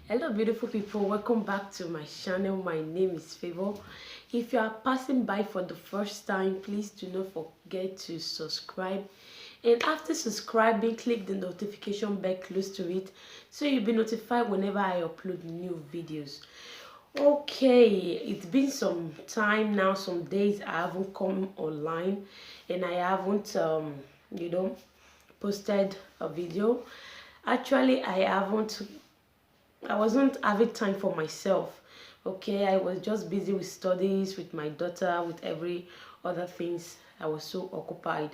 Hello beautiful people, welcome back to my channel. My name is Favor. If you are passing by for the first time, please do not forget to subscribe, and after subscribing, click the notification bell close to it so you'll be notified whenever I upload new videos. Okay, it's been some time now, some days I haven't come online and I haven't posted a video. Actually, I wasn't having time for myself. Okay, I was just busy with studies, with my daughter, with every other things. I was so occupied.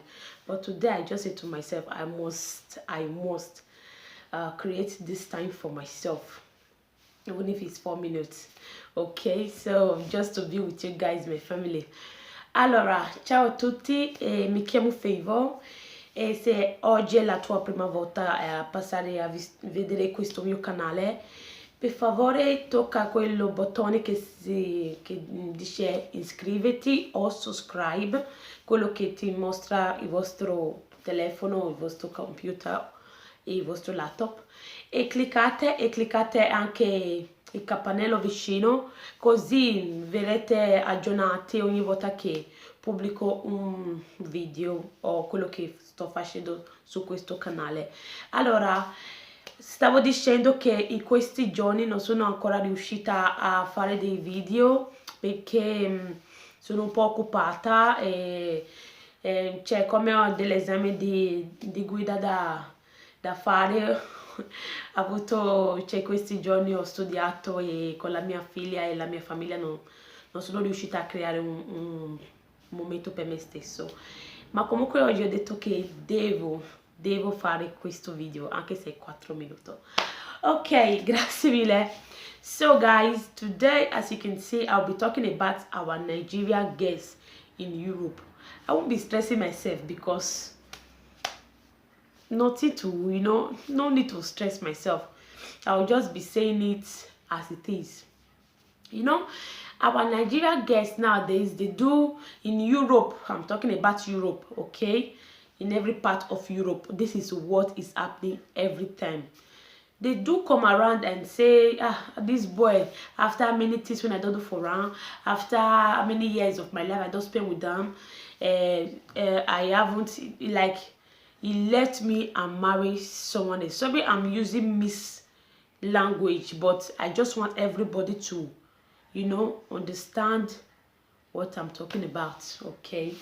But today I just said to myself, I must create this time for myself, even if it's 4 minutes. Okay, so just to be with you guys, my family. Allora, ciao a tutti, mi chiamo Favor e se oggi è la tua prima volta a passare a vedere questo mio canale, per favore tocca quello bottone che dice iscriviti o subscribe, quello che ti mostra il vostro telefono, il vostro computer e il vostro laptop, e cliccate anche il campanello vicino, così verrete aggiornati ogni volta che pubblico un video o quello che sto facendo su questo canale. Allora, stavo dicendo che in questi giorni non sono ancora riuscita a fare dei video perché sono un po' occupata e cioè, come ho degli esami di guida da fare, questi giorni ho studiato e con la mia figlia e la mia famiglia non sono riuscita a creare un momento per me stesso. Ma comunque oggi ho detto che devo fare questo video, anche se è 4 minuti. Ok, grazie mille. So guys, today as you can see, I'll be talking about our Nigerian guests in Europe. I won't be stressing myself because nothing to, no need to stress myself. I'll just be saying it as it is. Our Nigerian guests nowadays, they do in Europe, I'm talking about Europe, okay? In every part of Europe, this is what is happening every time. They do come around and say, this boy, after many things when I don't do for around, after many years of my life I don't spend with them, I haven't, like, he left me and married someone else. Sorry, I'm using mis language, but I just want everybody to, understand what I'm talking about, okay?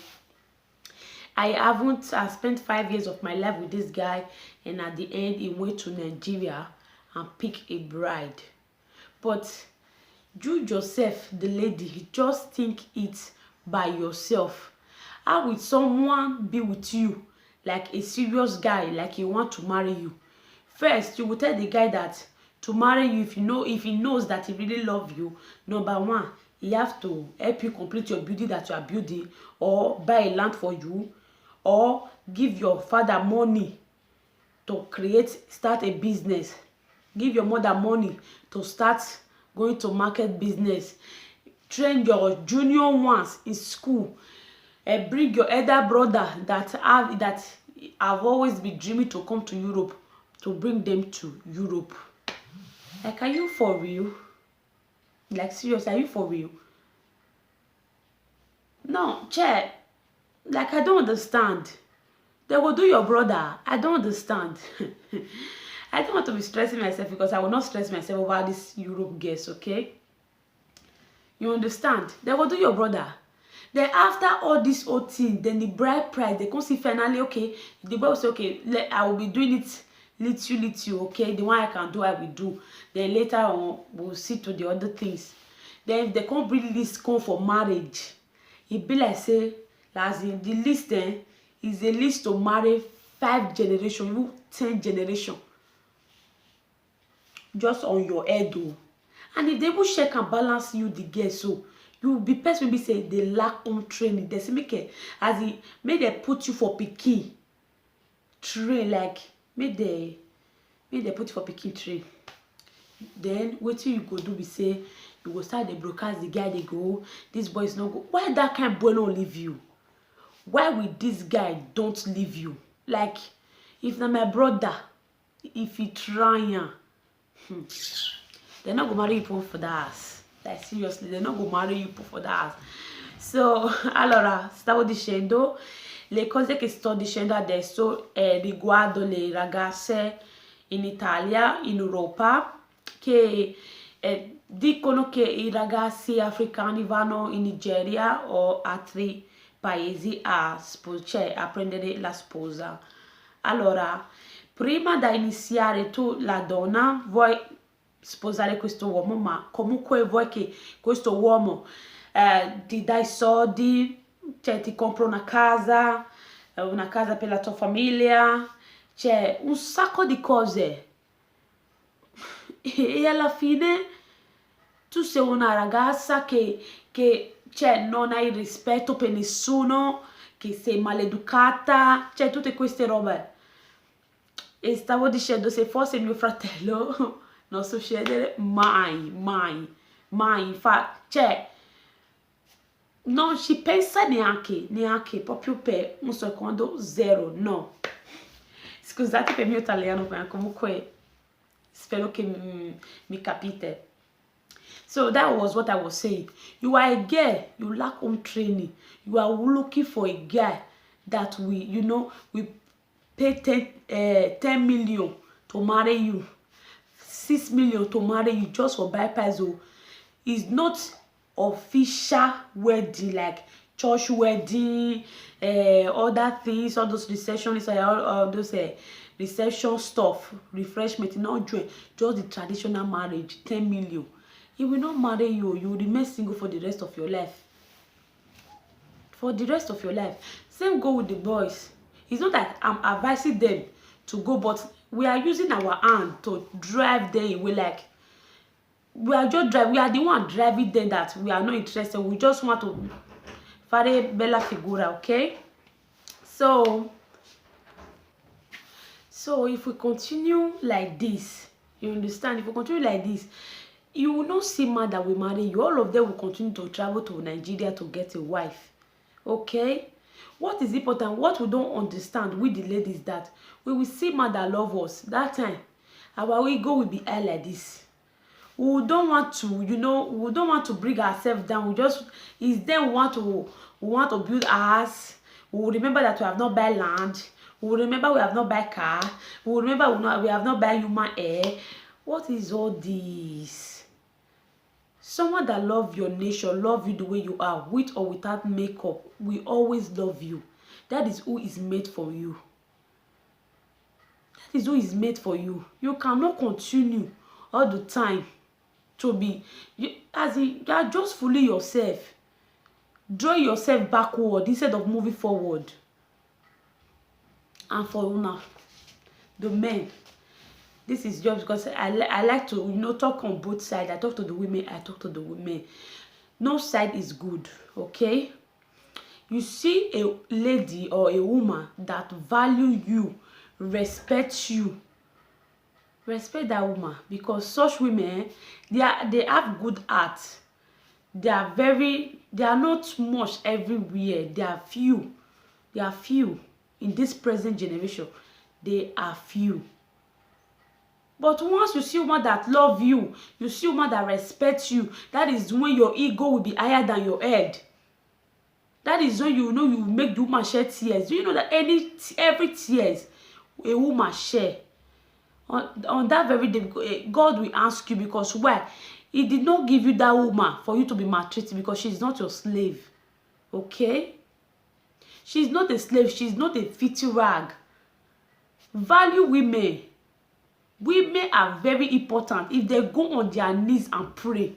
I spent 5 years of my life with this guy, and at the end he went to Nigeria and picked a bride. But you yourself, the lady, just think it by yourself. How will someone be with you like a serious guy, like he want to marry you? First, you will tell the guy that to marry you, if he knows that he really loves you, number one, he have to help you complete your building that you are building, or buy a land for you, or give your father money to start a business, give your mother money to start going to market business, train your junior ones in school, and bring your elder brother that have always been dreaming to come to Europe, to bring them to Europe. Like, are you for real? Like, seriously, are you for real? No, check. Like, I don't understand. They will do your brother. I don't understand. I don't want to be stressing myself because I will not stress myself over this Europe guest, okay? You understand? They will do your brother. Then after all this whole thing, then the bride price, they come see finally, okay, the boy will say, okay, I will be doing it little, okay? The one I can do, I will do. Then later on, we'll see to the other things. Then if they can't bring list come for marriage, it be like, say, as in the list is a list to marry 5 generations, even 10 generations. Just on your head, though. And if they will check and balance you, the girl, so you will be person will be say they lack home training. They say make it as it may they put you for pikin train, like may they put you for pikin train. Then what you go do be say you go start the broadcast the guy they go, this boy is not go. Why that kind of boy don't leave you? Why will this guy don't leave you? Like, if na my brother, if he try They're not gonna marry you for that ass. Like seriously, they're not gonna marry you for that ass. So, allora, stavo dicendo, le cose che sto dicendo adesso riguardo le ragazze in Italia, in Europa, che dicono che i ragazzi africani vanno in Nigeria o altri paesi cioè, a prendere la sposa. Allora, prima da iniziare tu, la donna, vuoi sposare questo uomo, ma comunque vuoi che questo uomo ti dai soldi, cioè ti compra una casa per la tua famiglia, cioè un sacco di cose. E alla fine tu sei una ragazza che cioè, non hai rispetto per nessuno, che sei maleducata, cioè tutte queste robe. E stavo dicendo, se fosse mio fratello non succedere mai, mai, mai, cioè non ci pensa neanche, proprio per un secondo, zero, no. Scusate per il mio italiano, ma comunque spero che mi capite. So that was what I was saying. You are a girl, you lack home training. You are looking for a guy that we pay 10 million to marry you, 6 million to marry you just for bypass. It's not official wedding like church wedding, other things, all those reception, all those reception stuff, refreshment, not just the traditional marriage. 10 million. He will not marry you. You will remain single for the rest of your life. For the rest of your life. Same go with the boys. It's not that I'm advising them to go, but we are using our hand to drive them away. Like, we are just driving. We are the one driving them that we are not interested. We just want to fare bella figura, okay? So if we continue like this, you understand? If we continue like this, you will not see man that will marry you. All of them will continue to travel to Nigeria to get a wife. Okay? What is important, what we don't understand with the ladies, that we will see man that love us. That time, our ego will be high like this. We don't want to, we don't want to bring ourselves down. It's then we want to build our house. We will remember that we have not buy land. We will remember we have not buy car. We will remember we have not buy human hair. What is all this? Someone that love your nation, love you the way you are, with or without makeup, will always love you. That is who is made for you. That is who is made for you. You cannot continue all the time to be, you are just fooling yourself. Draw yourself backward instead of moving forward. And for now, the men, this is just because I like to talk on both sides. I talk to the women, I talk to the women. No side is good, okay? You see a lady or a woman that value you, respect you, respect that woman, because such women, they have good heart. They are not much everywhere. They are few. They are few in this present generation. They are few. But once you see a woman that love you, you see a woman that respects you, that is when your ego will be higher than your head. That is when you make the woman shed tears. Do you know that every tears a woman share, on that very day, God will ask you, because why? He did not give you that woman for you to be maltreated, because she's not your slave. Okay? She's not a slave. She's not a filthy rag. Value women. Women are very important. If they go on their knees and pray,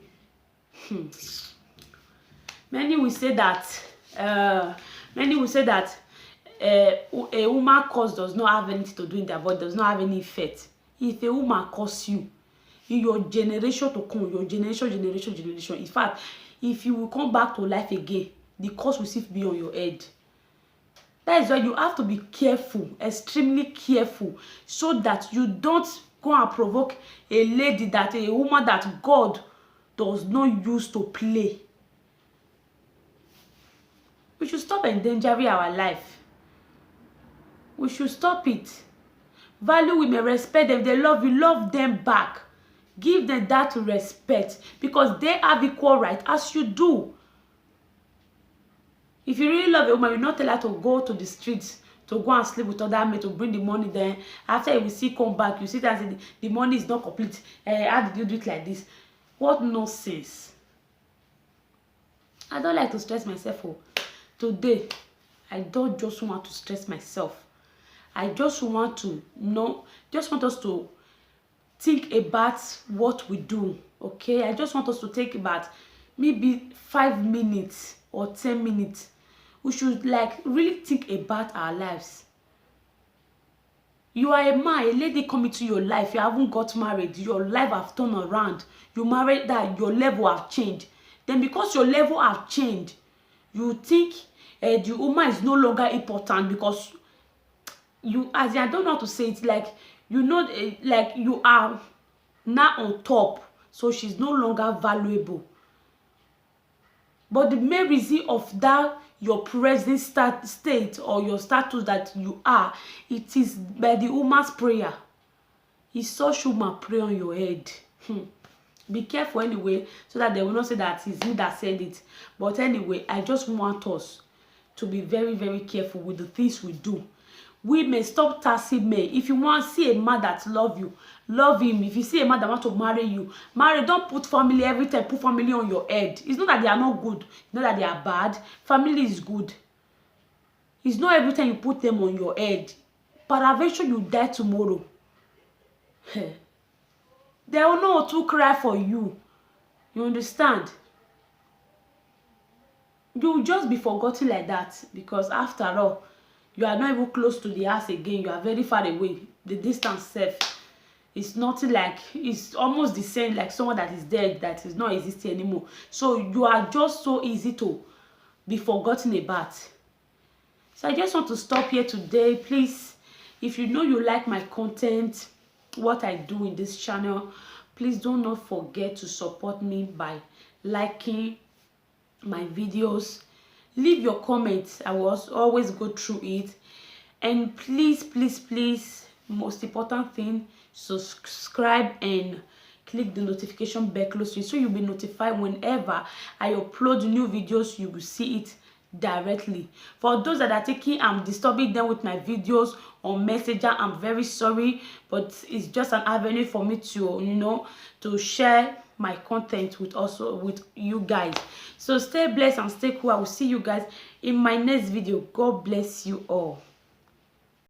many will say that a woman curse does not have anything to do in their body, does not have any effect. If a woman curse you, in your generation to come, your generation, in fact, if you will come back to life again, the curse will still be on your head. That is why you have to be careful, extremely careful, so that you don't go and provoke a woman that God does not use to play. We should stop endangering our life. We should stop it. Value women, respect them. They love you, love them back. Give them that respect, because they have equal right as you do. If you really love a woman, you not tell her to go to the streets to go and sleep with other men to bring the money. Then after you will see come back, you see that the money is not complete. How did you do it like this? What nonsense. I don't like to stress myself. Today I don't just want to stress myself. I just want to know, just want us to think about what we do. Okay, I just want us to think about maybe 5 minutes or 10 minutes. We should like really think about our lives. You are a man, a lady coming to your life, you haven't got married, your life have turned around, you married, that your level have changed. Then because your level have changed, you think the woman is no longer important, because you, as I don't know how to say it, like, you know, like you are now on top, so she's no longer valuable. But the main reason of that your present state or your status that you are, it is by the woman's prayer. It's such woman pray on your head. Be careful anyway, so that they will not say that it's me that said it. But anyway, I just want us to be very, very careful with the things we do. Women, stop taxing men. If you want to see a man that love you, love him. If you see a man that want to marry you, marry. Don't put family every time. Put family on your head. It's not that they are not good. It's not that they are bad. Family is good. It's not every time you put them on your head. Peradventure you die tomorrow. They will know to cry for you. You understand? You will just be forgotten like that, because after all, you are not even close to the house again. You are very far away. The distance self is nothing, like, it's almost the same like someone that is dead, that is not existing anymore. So you are just so easy to be forgotten about. So I just want to stop here today. Please, if you know you like my content, what I do in this channel, please do not forget to support me by liking my videos. Leave your comments. I will always go through it. And please, please, please, most important thing, subscribe and click the notification bell close to you, so you'll be notified whenever I upload new videos. You will see it directly. For those that are thinking I'm disturbing them with my videos on Messenger, I'm very sorry, but it's just an avenue for me to, you know, to share my content with you guys. So stay blessed and stay cool. I will see you guys in my next video. God bless you all.